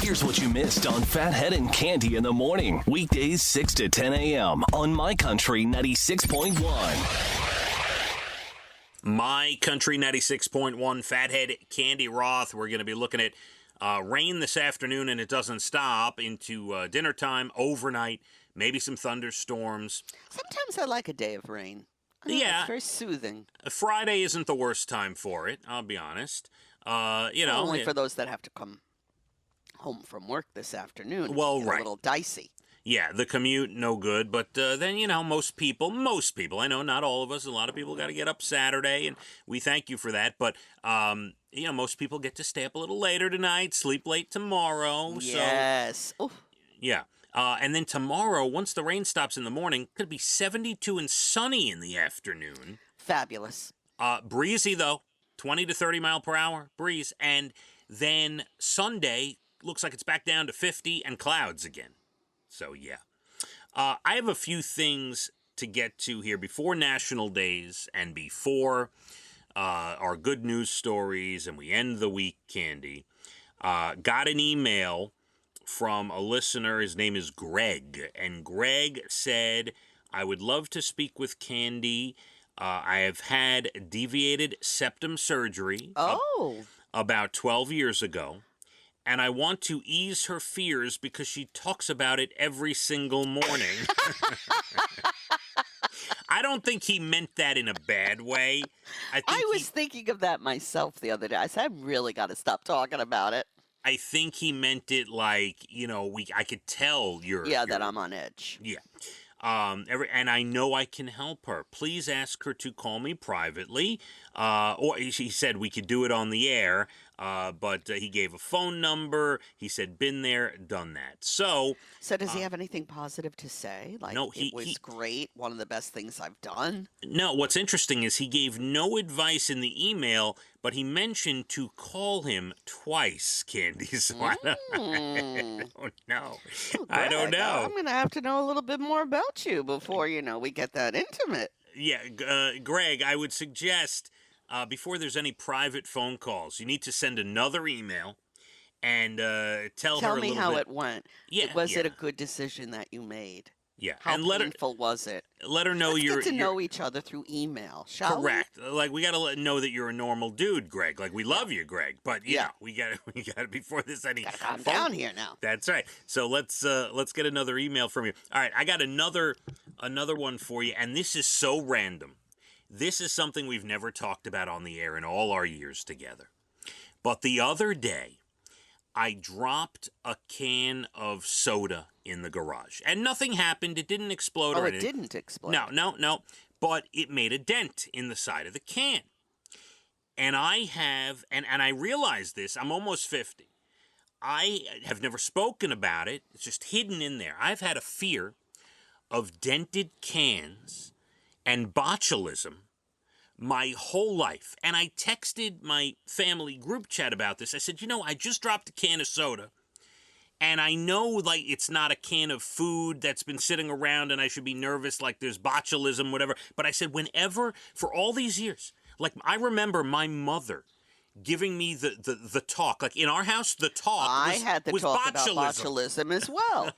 Here's what you missed on Phathead and Cande in the morning. Weekdays 6 to 10 a.m. on My Country 96.1. My Country 96.1, Phathead, Cande Roth. We're going to be looking at rain this afternoon, and it doesn't stop into dinner time, overnight, maybe some thunderstorms. Sometimes I like a day of rain. Yeah. It's very soothing. Friday isn't the worst time for it, I'll be honest. Only for those that have to come home from work this afternoon. Well, right. A little dicey. Yeah, the commute, no good. But then, most people, I know not all of us, a lot of people got to get up Saturday, and we thank you for that. But, most people get to stay up a little later tonight, sleep late tomorrow. Yes. So, yeah. And then tomorrow, once the rain stops in the morning, could be 72 and sunny in the afternoon. Fabulous. Breezy, though, 20 to 30 mile per hour breeze. And then Sunday looks like it's back down to 50 and clouds again. So, yeah. I have a few things to get to here before National Days and before our good news stories, and we end the week, Cande. Got an email from a listener. His name is Greg. And Greg said, I would love to speak with Cande. I have had deviated septum surgery about 12 years ago. And I want to ease her fears because she talks about it every single morning. I don't think he meant that in a bad way. I was thinking of that myself the other day. I said, I really got to stop talking about it. I think he meant it like, I could tell that I'm on edge. Yeah. And I know I can help her. Please ask her to call me privately. Or he said we could do it on the air. But he gave a phone number. He said, been there, done that. So does he have anything positive to say? Like, no, it was great. One of the best things I've done. No, what's interesting is he gave no advice in the email, but he mentioned to call him twice, Cande. So I don't know. Oh, I don't know. I'm going to have to know a little bit more about you before, we get that intimate. Yeah, Greg, I would suggest before there's any private phone calls, you need to send another email and tell her a little bit. Tell me how it went. Yeah, was it a good decision that you made? Yeah. How painful was it? Let her know Let's get to know each other through email, shall we? Correct. Like, we got to know that you're a normal dude, Greg. Like, we love you, Greg. But, we got to, before there's any... Gotta calm down here now. That's right. So let's get another email from you. All right, I got another one for you, and this is so random. This is something we've never talked about on the air in all our years together. But the other day, I dropped a can of soda in the garage. And nothing happened. It didn't explode or anything. It didn't explode. No. But it made a dent in the side of the can. And I have, and I realize this, I'm almost 50. I have never spoken about it. It's just hidden in there. I've had a fear of dented cans and botulism my whole life. And I texted my family group chat about this. I said, I just dropped a can of soda. And I know, it's not a can of food that's been sitting around and I should be nervous, like there's botulism, whatever. But I said, for all these years, I remember my mother giving me the talk. Like, in our house, the talk I had the was talk botulism. about botulism as well.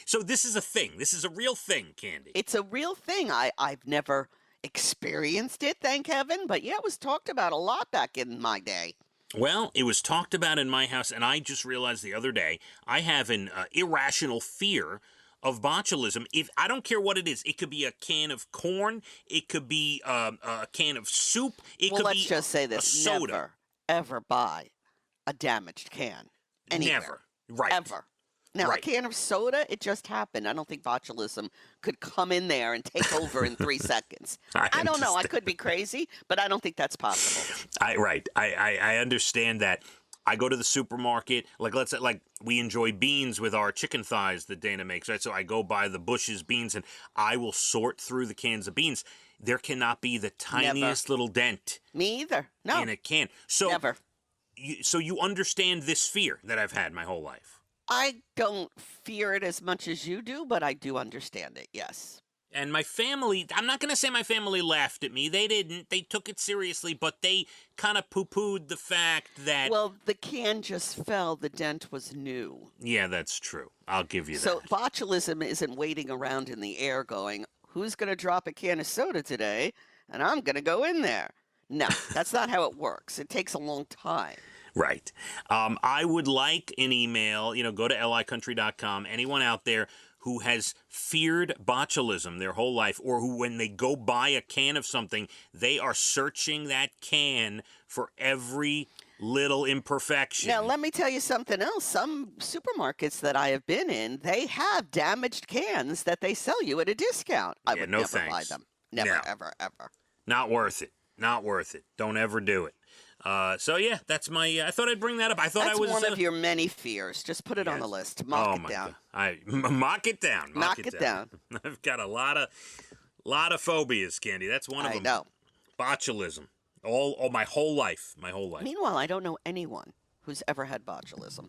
So this is a thing. This is a real thing, Cande. It's a real thing. I've never experienced it, thank heaven. But, it was talked about a lot back in my day. Well, it was talked about in my house, and I just realized the other day I have an irrational fear of botulism. I don't care what it is. It could be a can of corn. It could be a can of soup. Let's just say this. Soda. Never, ever buy a damaged can. Anywhere. Never. Right. Ever. Now, a can of soda, it just happened. I don't think botulism could come in there and take over in 3 seconds. I don't know. I could be crazy, but I don't think that's possible. I understand that. I go to the supermarket, let's say, we enjoy beans with our chicken thighs that Dana makes, right? So I go buy the Bush's beans, and I will sort through the cans of beans. There cannot be the tiniest little dent. Me either. No. In a can. So, never. So you understand this fear that I've had my whole life? I don't fear it as much as you do, but I do understand it, yes. And my family, I'm not going to say my family laughed at me. They didn't. They took it seriously, but they kind of poo-pooed the fact that... Well, the can just fell. The dent was new. Yeah, that's true. I'll give you So that. botulism isn't waiting around in the air going, who's going to drop a can of soda today? And I'm going to go in there. No, that's not how it works. It takes a long time. Right. I would like an email, go to licountry.com. Anyone out there who has feared botulism their whole life, or who, when they go buy a can of something, they are searching that can for every little imperfection. Now, let me tell you something else. Some supermarkets that I have been in, they have damaged cans that they sell you at a discount. I would no never buy thanks. them. Never, No. ever, ever. Not worth it. Not worth it. Don't ever do it. So yeah, that's my. I thought I'd bring that up. I thought That's I was one of your many fears. Just put it on the list. Mock it down. Mock it down. Knock it down. I've got a lot of phobias, Candy. That's one of them. I know. Botulism. All my whole life. My whole life. Meanwhile, I don't know anyone who's ever had botulism.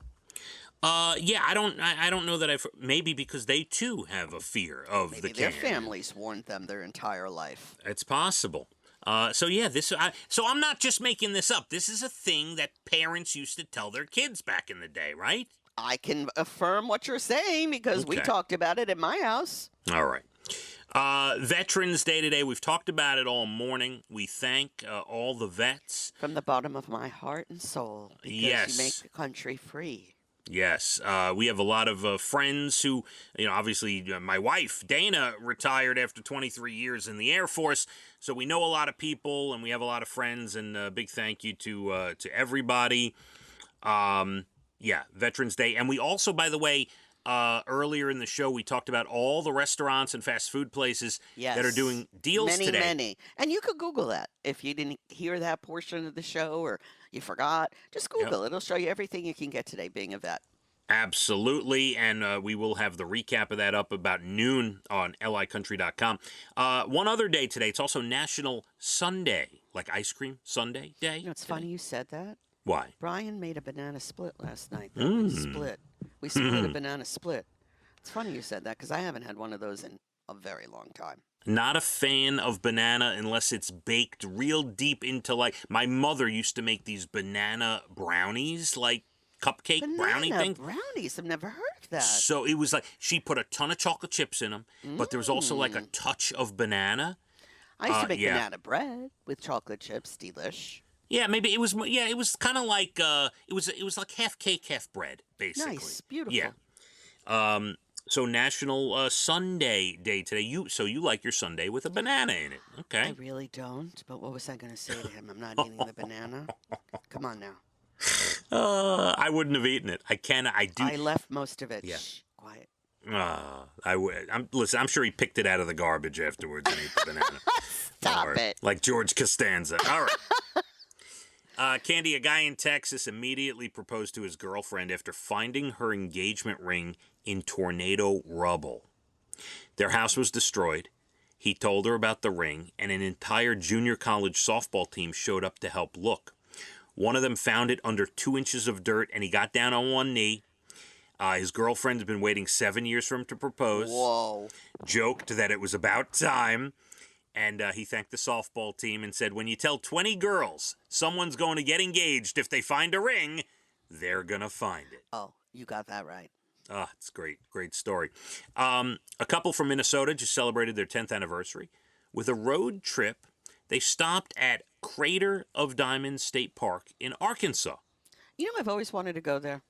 Yeah, I don't know that maybe because they too have a fear of Maybe the can. their families warned them their entire life. It's possible. So yeah, so I'm not just making this up. This is a thing that parents used to tell their kids back in the day, right? I can affirm what you're saying because we talked about it at my house. All right. Veterans Day today. We've talked about it all morning. We thank all the vets. From the bottom of my heart and soul. Because you make the country free. Yes. We have a lot of friends who, obviously my wife, Dana, retired after 23 years in the Air Force. So we know a lot of people and we have a lot of friends, and a big thank you to everybody. Yeah, Veterans Day. And we also, by the way, earlier in the show, we talked about all the restaurants and fast food places that are doing deals today. Many. And you could Google that. If you didn't hear that portion of the show or you forgot, just Google it. It'll show you everything you can get today being a vet. Absolutely, and we will have the recap of that up about noon on licountry.com. One other day today, it's also National Sunday, like ice cream Sunday Day. It's funny you said that. Why? Brian made a banana split last night. We split a banana split. It's funny you said that because I haven't had one of those in a very long time. Not a fan of banana unless it's baked real deep into, like, my mother used to make these banana brownies, like cupcake brownie thing. Brownies? I've never heard of that. So it was like she put a ton of chocolate chips in them, but there was also like a touch of banana. I used to make banana bread with chocolate chips. Delish. Yeah, maybe it was. Yeah, it was kind of like it was like half cake, half bread, basically. Nice, beautiful. Yeah. So National Sunday Day today. You like your sundae with a banana in it? Okay. I really don't. But what was I going to say to him? I'm not eating the banana. Come on now. I wouldn't have eaten it. I do. I left most of it. Yeah. Shh, quiet. I would. Listen, I'm sure he picked it out of the garbage afterwards and ate the banana. Stop it. Like George Costanza. All right. Candy, a guy in Texas immediately proposed to his girlfriend after finding her engagement ring in tornado rubble. Their house was destroyed. He told her about the ring, and an entire junior college softball team showed up to help look. One of them found it under 2 inches of dirt, and he got down on one knee. His girlfriend had been waiting 7 years for him to propose. Whoa. Joked that it was about time. And he thanked the softball team and said, when you tell 20 girls someone's going to get engaged if they find a ring, they're going to find it. Oh, you got that right. It's great. Great story. A couple from Minnesota just celebrated their 10th anniversary. With a road trip, they stopped at Crater of Diamonds State Park in Arkansas. You know, I've always wanted to go there.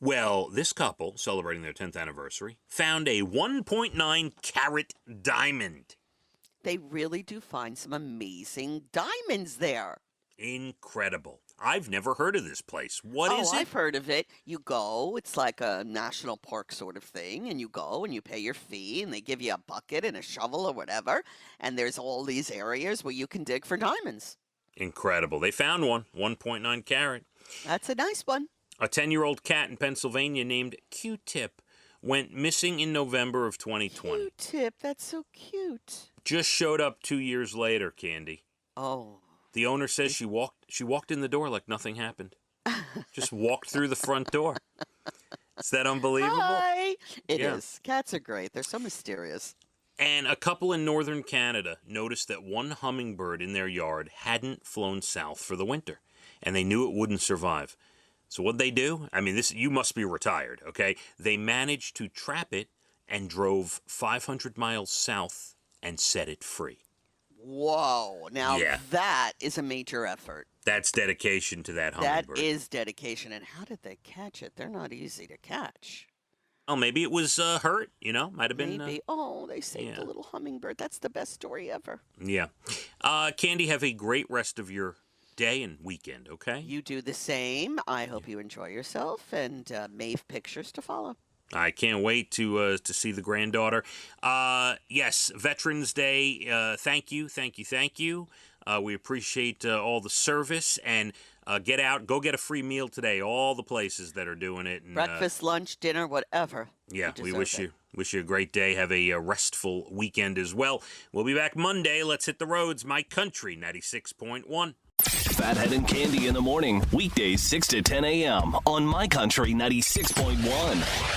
Well, this couple, celebrating their 10th anniversary, found a 1.9 carat diamond. They really do find some amazing diamonds there. Incredible. I've never heard of this place. What is it? Oh, I've heard of it. You go, it's like a national park sort of thing, and you go and you pay your fee, and they give you a bucket and a shovel or whatever, and there's all these areas where you can dig for diamonds. Incredible. They found one, 1.9 carat. That's a nice one. A 10-year-old cat in Pennsylvania named Q-Tip went missing in November of 2020. Q-Tip, that's so cute. Just showed up 2 years later, Candy. Oh. The owner says she walked in the door like nothing happened. Just walked through the front door. Is that unbelievable? Hi. It is. Cats are great. They're so mysterious. And a couple in northern Canada noticed that one hummingbird in their yard hadn't flown south for the winter, and they knew it wouldn't survive. So what'd they do? I mean, you must be retired, okay? They managed to trap it and drove 500 miles south and set it free. Whoa. Now Yeah. that is a major effort. That's dedication to that hummingbird. That is dedication. And how did they catch it? They're not easy to catch. Oh, maybe it was hurt, Might have been. Maybe. They saved a little hummingbird. That's the best story ever. Yeah. Candy, have a great rest of your day and weekend, okay? You do the same. I hope you enjoy yourself, and Maeve pictures to follow. I can't wait to see the granddaughter. Yes, Veterans Day. Thank you. We appreciate all the service, and go get a free meal today. All the places that are doing it. And, Breakfast, lunch, dinner, whatever. Yeah, we wish you a great day. Have a restful weekend as well. We'll be back Monday. Let's hit the roads. My Country 96.1. Phathead and Cande in the morning, weekdays 6 to 10 a.m. on My Country 96.1.